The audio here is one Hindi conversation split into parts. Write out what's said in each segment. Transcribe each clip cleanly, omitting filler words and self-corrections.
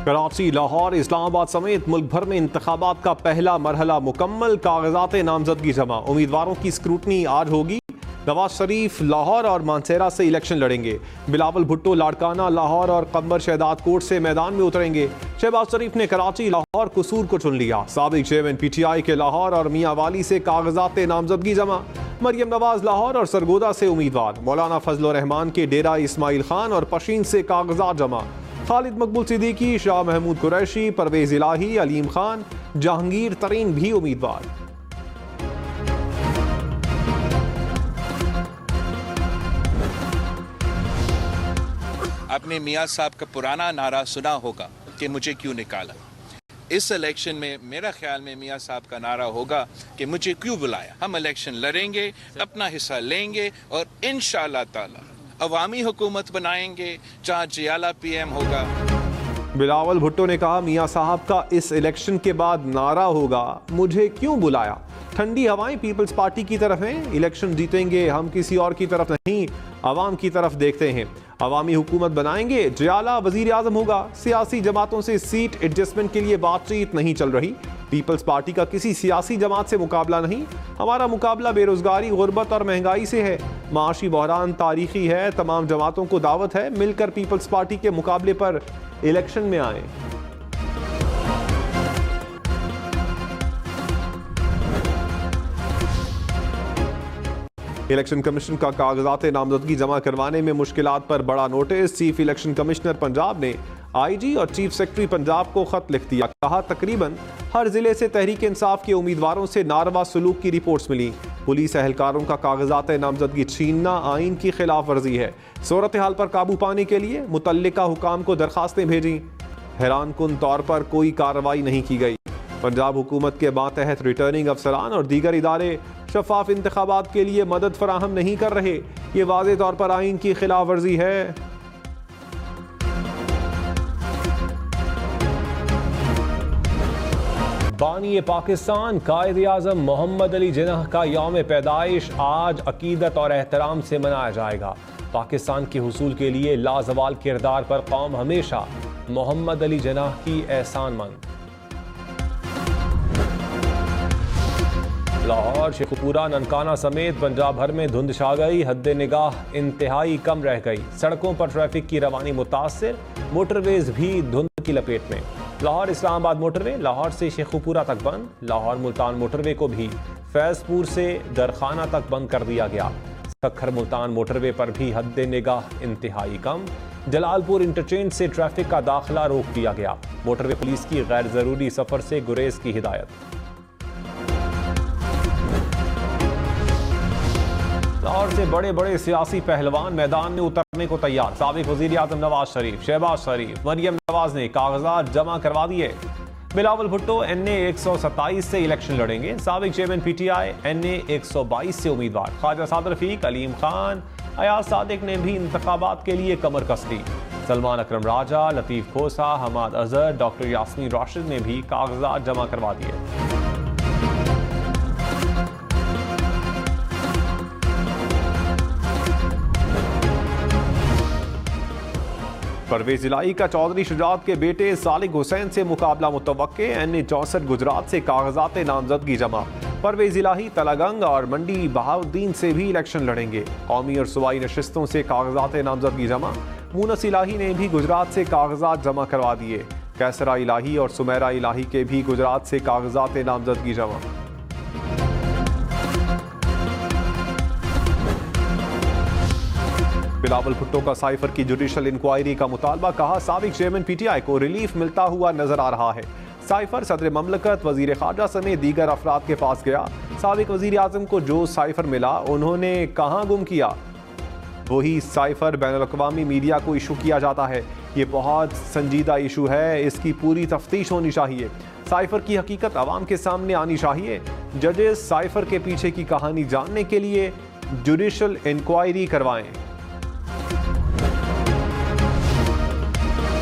कराची, लाहौर, इस्लामाबाद समेत मुल्क भर में इंतखाबात का पहला मरहला मुकम्मल। कागजात नामजदगी जमा। उम्मीदवारों की स्क्रूटनी आज होगी। नवाज शरीफ लाहौर और मानसेरा से इलेक्शन लड़ेंगे। बिलावल भुट्टो लाड़काना, लाहौर और कम्बर शहदाद कोट से मैदान में उतरेंगे। शहबाज शरीफ ने कराची, लाहौर, कसूर को चुन लिया। साबिक चेयरमैन PTI के लाहौर और मियाँ वाली से कागजात नामजदगी जमा। मरियम नवाज लाहौर और सरगोदा से उम्मीदवार। मौलाना फजल रहमान के डेरा इस्माइल खान और पशीन से कागजात जमा। खालिद मकबूल सिद्दीकी, शाह महमूद कुरैशी, परवेज इलाही, अलीम खान, जहांगीर तरीन भी उम्मीदवार। आपने मियाँ साहब का पुराना नारा सुना होगा कि मुझे क्यों निकाला। इस इलेक्शन में मेरा ख्याल में मियाँ साहब का नारा होगा कि मुझे क्यों बुलाया। हम इलेक्शन लड़ेंगे, अपना हिस्सा लेंगे और इंशाअल्लाह ताला अवामी हुकूमत बनाएंगे जहाँ जियाला PM होगा। बिलावल भुट्टो ने कहा, मियाँ साहब का इस इलेक्शन के बाद नारा होगा, मुझे क्यों बुलाया। ठंडी हवाएं पीपल्स पार्टी की तरफ हैं। इलेक्शन जीतेंगे, हम किसी और की तरफ नहीं, आवाम की तरफ देखते हैं। अवामी हुकूमत बनाएंगे, जियाला वजीर आजम होगा। सियासी जमातों से सीट एडजस्टमेंट के लिए बातचीत नहीं चल रही। पीपल्स पार्टी का किसी सियासी जमात से मुकाबला नहीं। हमारा मुकाबला बेरोजगारी, गुर्बत और महंगाई से है। माशी बहरान तारीखी है। तमाम जमातों को दावत है, मिलकर पीपल्स पार्टी के मुकाबले पर इलेक्शन में आए। इलेक्शन कमीशन का कागजात नामजदगी जमा करवाने में मुश्किलात पर बड़ा notice. Chief election commissioner Punjab ने IG और चीफ सेक्रेटरी पंजाब को खत लिख दिया। कहा, तकरीबन हर जिले से तहरीक इंसाफ के उम्मीदवारों से नारवा सलूक की रिपोर्ट्स मिली। पुलिस एहलकारों का कागजात नामजदगी छीनना आइन की खिलाफ वर्जी है। सूरत हाल पर काबू पाने के लिए मुतल्लिका हुकाम को दरखास्तें भेजी। हैरान कुन तौर पर कोई कार्रवाई नहीं की गई। पंजाब हुकूमत के मातहत रिटर्निंग अफसरान और दीगर इदारे शफाफ इंतखाबात के लिए मदद फराहम नहीं कर रहे। ये वाज़े तौर पर आइन की खिलाफ वर्जी है। बानी पाकिस्तान कायद आज़म मोहम्मद अली जिन्नाह का यौम पैदाइश आज अकीदत और एहतराम से मनाया जाएगा। पाकिस्तान के हुसूल के लिए लाजवाल किरदार पर कौम हमेशा मोहम्मद अली जिन्नाह की एहसानमंद। लाहौर, शेखुपुरा, ननकाना समेत पंजाब भर में धुंध छा गई। हद्दे निगाह इंतहाई कम रह गई। सड़कों पर ट्रैफिक की रवानी मुतासिर। मोटरवेज भी धुंध की लपेट में। लाहौर इस्लामाबाद मोटरवे लाहौर से शेखुपुरा तक बंद। लाहौर मुल्तान मोटरवे को भी फैजपुर से दरखाना तक बंद कर दिया गया। सखर मुल्तान मोटरवे पर भी हद्दे निगाह इंतहाई कम। जलालपुर इंटरचेंज से ट्रैफिक का दाखिला रोक दिया गया। मोटरवे पुलिस की गैर जरूरी सफर से गुरेज की हिदायत। लाहौर से बड़े बड़े सियासी पहलवान मैदान में उतरने को तैयार। साबिक वजीर आजम नवाज शरीफ, शहबाज शरीफ, मरियम नवाज ने कागजात जमा करवा दिए। बिलावल भुट्टो NA 127 से इलेक्शन लड़ेंगे। साबिक चेयरमैन PTI NA 122 से उम्मीदवार। ख्वाजा साद रफीक, अलीम खान, अयाज सादिक ने भी इंतखाबात के लिए कमर कस ली। सलमान अकरम राजा, लतीफ खोसा, हमाद अजहर, डॉक्टर यास्मीन राशिद ने भी कागजात जमा करवा दिए। परवेज इलाही का चौधरी शुजात के बेटे सालिक हुसैन से मुकाबला मुतवक्के। NA 64 गुजरात से कागजात नामजदगी जमा। परवेज इलाही तलागंग और मंडी बहाउद्दीन से भी इलेक्शन लड़ेंगे। कौमी और सूबाई नशिस्तों से कागजात नामजदगी जमा। मूनस इलाही ने भी गुजरात से कागजात जमा करवा दिए। कैसरा इलाही और सुमेरा इलाही के भी गुजरात से कागजात नामजदगी जमा। बिलावल भुट्टो का साइफर की जुडिशल इंक्वायरी का मुतालबा। कहा, साबिक चेयरमैन PTI को रिलीफ मिलता हुआ नजर आ रहा है। साइफर सदर ममलकत, वजीर खारजा समेत दीगर अफराद के पास गया। साबिक वजीर आजम को जो साइफर मिला उन्होंने कहाँ गुम किया। वही साइफर बैनुल-अक़वामी मीडिया को इशू किया जाता है। ये बहुत संजीदा इशू है, इसकी पूरी तफ्तीश होनी चाहिए। साइफर की हकीकत आवाम के सामने आनी चाहिए। जजेस साइफर के पीछे की कहानी जानने के लिए जुडिशल इंक्वायरी करवाएं।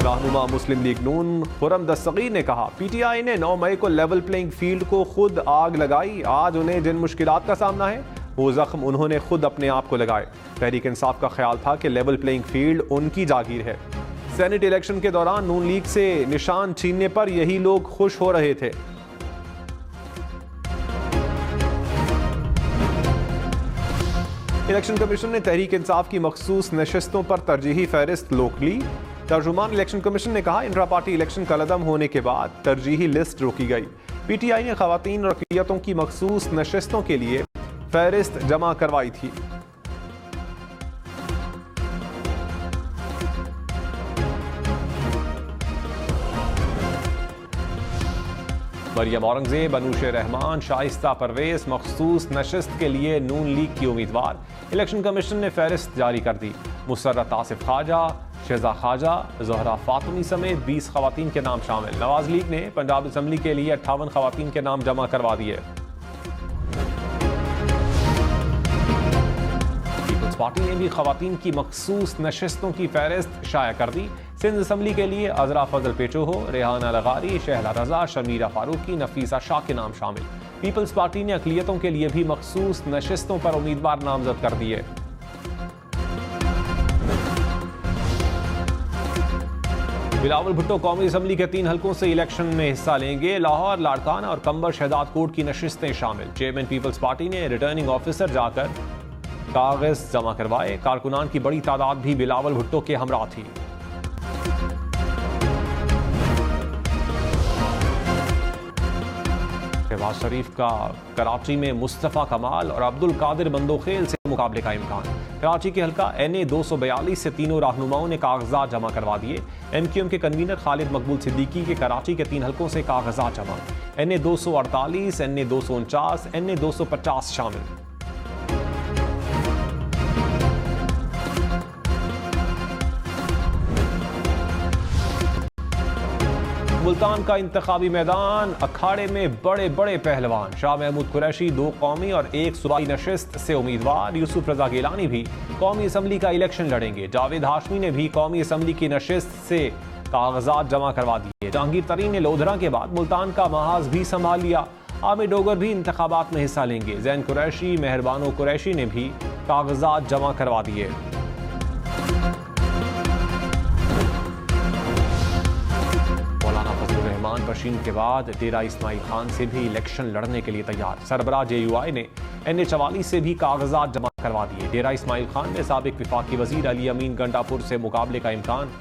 रहनुमा मुस्लिम लीग नून खुरम दस्तगीर ने कहा, PTI ने 9 मई को लेवल प्लेइंग फील्ड को खुद आग लगाई। आज उन्हें जिन मुश्किलात का सामना है वो जख्म उन्होंने खुद अपने आप को लगाए। तहरीक इंसाफ का ख्याल था कि लेवल प्लेइंग फील्ड उनकी जागीर है। सेनेट इलेक्शन के दौरान नून लीग से निशान छीनने पर यही लोग खुश हो रहे थे। इलेक्शन कमीशन ने तहरीक इंसाफ की मखसूस नशिस्तों पर तरजीही फहरिस्त रोक ली। तर्जुमान इलेक्शन कमीशन ने कहा, इंट्रा पार्टी इलेक्शन कलअदम होने के बाद तरजीही लिस्ट रोकी गई। पीटीआई ने खवातीन और अक़लियतों की मखसूस नशिस्तों के लिए फहरिस्त जमा करवाई थी। मरियम औरंगजेब, अनूश रहमान, शाइस्ता परवेज मखसूस नशिस्त के लिए नून लीग की उम्मीदवार। इलेक्शन कमीशन ने फहरिस्त जारी कर दी। मुसर्रत आसिफ ख्वाजा, शेजा ख्वाजा, ज़ोहरा फातमी समेत 20 खवातीन के नाम शामिल। नवाज लीग ने पंजाब असम्बली के लिए 58 खवातीन के नाम जमा करवा दिए। पीपल्स पार्टी ने भी खवातीन की मखसूस नशिस्तों की फहरिस्त शाया कर दी। सिंध असम्बली के लिए अजरा फजल पेचोहो, रेहाना लगारी, शहला रजा, शमीरा फारूकी, नफीसा शाह के नाम शामिल। पीपल्स पार्टी ने अक़लियतों के लिए भी मखसूस नशिस्तों पर उम्मीदवार नामजद कर दिए। बिलावल भुट्टो कौमी असम्बली के 3 हलकों से इलेक्शन में हिस्सा लेंगे। लाहौर, लाड़काना और कंबर शहजाद कोट की नशिस्तें शामिल। चेयरमैन पीपल्स पार्टी ने रिटर्निंग ऑफिसर जाकर कागज जमा करवाए। कारकुनान की बड़ी तादाद भी बिलावल भुट्टो के हमरा थी। शहबाज शरीफ का कराची में मुस्तफ़ा कमाल और अब्दुल कादिर बंदोखेल से मुकाबले का इम्कान। कराची के हल्का NA 242 से तीनों रहनुमाओं ने कागजात जमा करवा दिए। MQM के कन्वीनर खालिद मकबूल सिद्दीकी के कराची के 3 हलकों से कागजात जमा। NA 248, NA 249, NA 250 शामिल। मुल्तान का इंतखाबी मैदान, अखाड़े में बड़े बड़े पहलवान। शाह महमूद कुरैशी 2 कौमी और 1 सूबाई नशिस्त से उम्मीदवार। यूसुफ रजा गिलानी भी कौमी असम्बली का इलेक्शन लड़ेंगे। जावेद हाशमी ने भी कौमी असम्बली की नशिस्त से कागजात जमा करवा दिए। जहांगीर तरीन ने लोधरा के बाद मुल्तान का महाज भी संभाल लिया। आमिर डोगर भी इंतखाबात में हिस्सा लेंगे। जैन कुरैशी, मेहरबानो कुरैशी ने भी कागजात जमा करवा दिए। बशीन के बाद डेरा इस्माइल खान से भी इलेक्शन लड़ने के लिए तैयार। सरबराह JUI ने NA 44 से भी कागजात जमा करवा दिए। डेरा इस्माइल खान ने साबिक विफाकी वजीर अली अमीन गंडापुर से मुकाबले का इम्कान।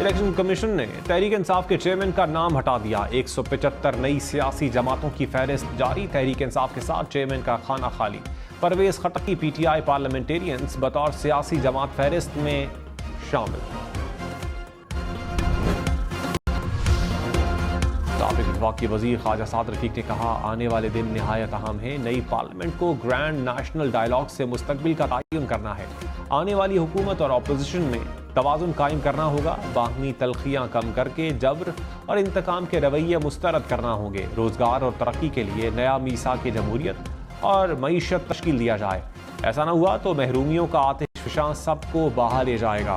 इलेक्शन कमीशन ने तहरीक इंसाफ के चेयरमैन का नाम हटा दिया। 175 नई सियासी जमातों की फहरिस्त जारी। तहरीक इंसाफ के साथ चेयरमैन का खाना खाली। परवेज खटक की PTI पार्लियामेंटेरियंस बतौर सियासी जमात फहरिस्त में शामिल। साबिक वफाकी वजीर ख्वाजा साद रफीक ने कहा, आने वाले दिन निहायत अहम है। नई पार्लियामेंट को ग्रैंड नेशनल डायलॉग से मुस्तकबिल का तयन करना है। आने वाली हुकूमत और अपोजिशन में तवाज़ुन कायम करना होगा। बाहमी तलखियां कम करके जबर और इंतकाम के रवैये मुस्तरद करना होंगे। रोजगार और तरक्की के लिए नया मीसाक जमहूरियत और मईशत तश्कील दिया जाए। ऐसा न हुआ तो महरूमियों का आतिशफशां सबको बाहर ले जाएगा।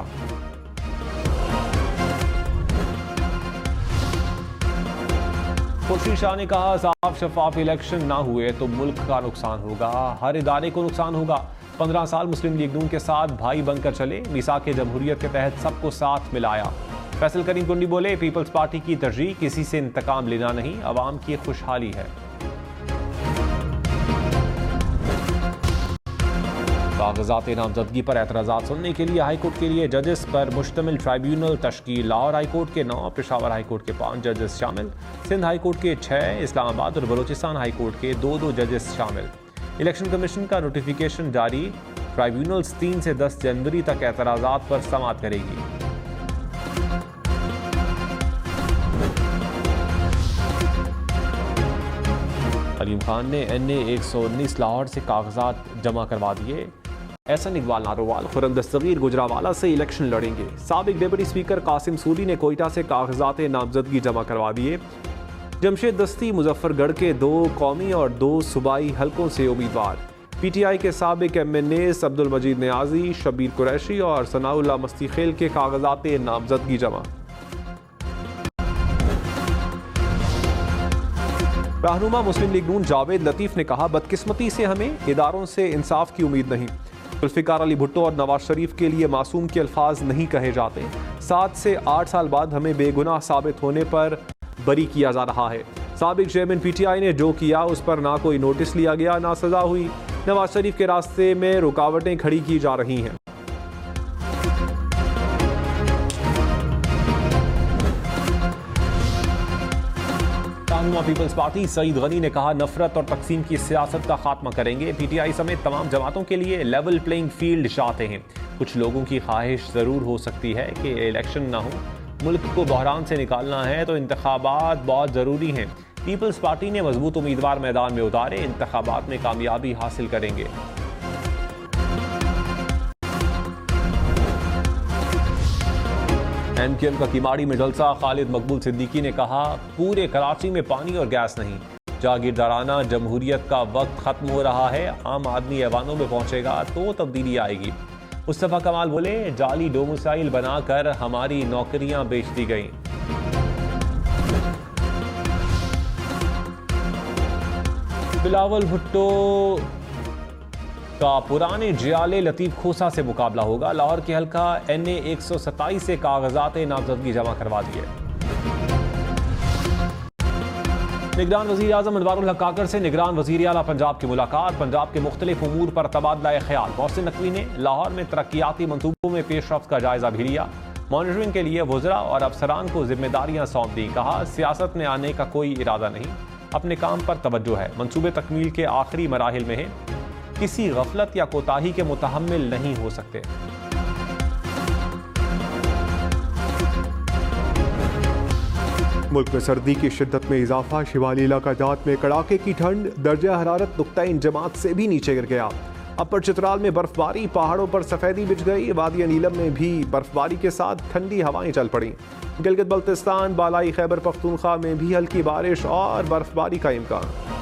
खुर्शीद शाह ने कहा, साफ शफाफ इलेक्शन ना हुए तो मुल्क का नुकसान होगा, हर इदारे को नुकसान होगा। 15 साल मुस्लिम लीग नून के साथ भाई बनकर चले। मीसाक जमहूरियत के तहत सबको साथ मिलाया। फैसल करीम कुंडी बोले, पीपल्स पार्टी की तरजीह किसी से इंतकाम लेना नहीं, अवाम की खुशहाली है। कागजात नामजदगी पर एतराज़ात सुनने के लिए हाईकोर्ट के लिए जजेस पर मुश्तमिल ट्राइब्यूनल तश्कील। लाहौर हाईकोर्ट के 9, पेशावर हाईकोर्ट के 5 जजेस शामिल। सिंध हाईकोर्ट के 6, इस्लामाबाद और बलोचिस्तान हाईकोर्ट के 2 जजेस शामिल। इलेक्शन कमीशन का नोटिफिकेशन जारी। ट्राइब्यूनल्स 3 से 10 जनवरी तक एतराज़ात पर समाअत करेगी। अलीम खान ने NA 119 लाहौर से कागजात जमा करवा दिए। एहसन इकबाल नारोवाल खुर्रम दस्तगीर गुजरावाला से इलेक्शन लड़ेंगे। साबिक डिप्टी स्पीकर कासिम सूरी ने कोयटा से कागजात नामजदगी जमा करवा दिए। जमशेद दस्ती मुजफ्फरगढ़ के 2 कौमी और 2 सूबाई हलकों से उम्मीदवार। PTI के साबिक MNAs अब्दुल मजीद नियाजी, शबीर कुरैशी और सनाउल्लाह मस्तीखेल के कागजात नामजदगी जमा। रहनुमा मुस्लिम लीग नून जावेद लतीफ ने कहा, बदकिस्मती से हमें इदारों से इंसाफ की उम्मीद नहीं। जुल्फिकार अली भुट्टो और नवाज शरीफ के लिए मासूम के अल्फाज नहीं कहे जाते। 7 से 8 साल बाद हमें बेगुनाह साबित होने पर बरी किया जा रहा है। साबिक चेयरमैन PTI ने जो किया उस पर ना कोई नोटिस लिया गया, ना सजा हुई। नवाज शरीफ के रास्ते में रुकावटें खड़ी की जा रही हैं। रहनुमा पीपल्स पार्टी सईद गनी ने कहा, नफरत और तकसीम की सियासत का खात्मा करेंगे। PTI समेत तमाम जमातों के लिए लेवल प्लेइंग फील्ड चाहते हैं। कुछ लोगों की ख्वाहिश जरूर हो सकती है कि इलेक्शन ना हो। मुल्क को बहरान से निकालना है तो इंतखाबात बहुत ज़रूरी हैं। पीपल्स पार्टी ने मजबूत उम्मीदवार मैदान में उतारे, इंतखाबात में कामयाबी हासिल करेंगे। MQM का किमाड़ी में जलसा, खालिद मकबूल सिद्दीकी ने कहा, पूरे कराची में पानी और गैस नहीं। जागीरदाराना जमहूरियत का वक्त खत्म हो रहा है। आम आदमी ऐवानों में पहुंचेगा तो तब्दीली आएगी। मुस्तफा कमाल बोले, जाली डोमिसाइल बनाकर हमारी नौकरियां बेच दी गईं। बिलावल भुट्टो का पुराने जियाले लतीफ खोसा से मुकाबला होगा। लाहौर के हल्का NA 127 से कागजात नामजदगी जमा करवा दिए। निगरान वजीर आजम अनवारुल हक काकर से निगरान वजीर आला पंजाब की मुलाकात। पंजाब के मुख्तलिफ उमूर पर तबादला ख्याल। मोहसिन नकवी ने लाहौर में तरक्याती मंसूबों में पेशरफ्त का जायजा भी लिया। मॉनिटरिंग के लिए वज़रा और अफसरान को जिम्मेदारियां सौंप दी। कहा, सियासत में आने का कोई इरादा नहीं, अपने काम पर तवज्जो है। मंसूबे तकमील के आखिरी मराहिल में है, किसी गफलत या कोताही के मुतहम्मिल नहीं हो सकते। मुल्क में सर्दी की शिद्दत में इजाफा। शिमाली इलाकाजात में कड़ाके की ठंड। दर्जा हरारत नुक्ता इंजमात से भी नीचे गिर गया। अपर चित्राल में बर्फबारी, पहाड़ों पर सफेदी बिछ गई। वादी नीलम में भी बर्फबारी के साथ ठंडी हवाएं चल पड़ी। गिलगित बल्तिस्तान, बालाई खैबर पख्तूनख्वा में भी हल्की बारिश और बर्फबारी का इम्कान।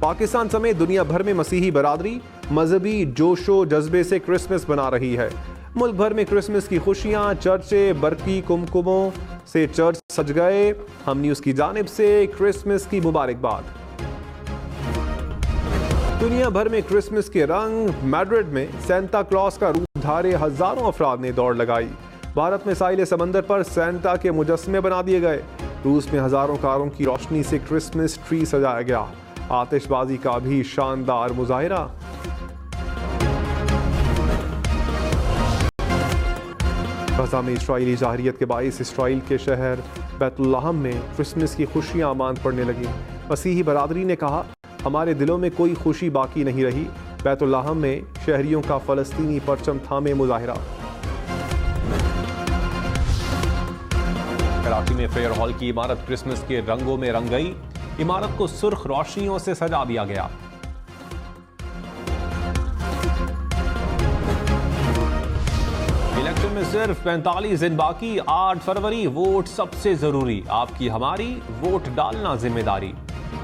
पाकिस्तान समेत दुनिया भर में मसीही बरादरी मजहबी जोशो जज्बे से क्रिसमस मना रही है। मुल्क भर में क्रिसमस की खुशियां, चर्चे, बरकी कुमकुमों से चर्च सज गए। हम न्यूज़ की जानिब से क्रिसमस की मुबारकबाद। दुनिया भर में क्रिसमस के रंग। मैड्रिड में सेंटा क्लॉस का रूप धारे हजारों अफराद ने दौड़ लगाई। भारत में साहिल समंदर पर सेंटा के मुजस्समे बना दिए गए। रूस में हजारों कारों की रोशनी से क्रिसमस ट्री सजाया गया। आतिशबाजी का भी शानदार मुजाहिरा। गजा में इस्राइली जाहरियत के बाइस इसराइल के शहर बैतुल्लाहम में क्रिसमस की खुशियां मांद पड़ने लगी। मसीही बरादरी ने कहा, हमारे दिलों में कोई खुशी बाकी नहीं रही। बैतुल्लाहम में शहरियों का फलस्तीनी परचम थामे मुजाहिरा। कराची में फेयर हॉल की इमारत क्रिसमस के रंगों में रंग गई। इमारत को सुर्ख रोशनियों से सजा दिया गया। इलेक्शन में सिर्फ 45 दिन बाकी। 8 फरवरी वोट सबसे जरूरी। आपकी हमारी वोट डालना जिम्मेदारी।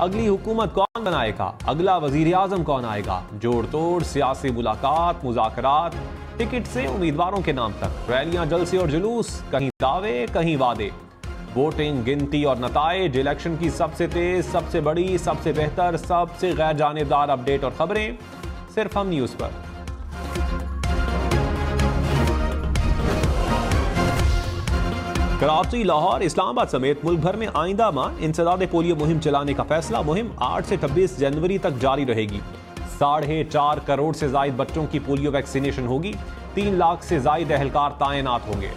अगली हुकूमत कौन बनाएगा, अगला वजीर आजम कौन आएगा, जोड़ तोड़ सियासी मुलाकात, मुज़ाकरात, टिकट से उम्मीदवारों के नाम तक, रैलियां, जलसे और जुलूस, कहीं दावे कहीं वादे। वोटिंग, गिनती और नताइज। इलेक्शन की सबसे तेज, सबसे बड़ी, सबसे बेहतर, सबसे गैर जानिबदार अपडेट और खबरें सिर्फ हम न्यूज़ पर। कराची, लाहौर, इस्लामाबाद समेत मुल्क भर में आइंदा माह इंसदाद पोलियो मुहिम चलाने का फैसला। मुहिम 8 से 26 जनवरी तक जारी रहेगी। 4.5 करोड़ से ज्यादा बच्चों की पोलियो वैक्सीनेशन होगी। 3 लाख से ज्यादा एहलकार तैनात होंगे।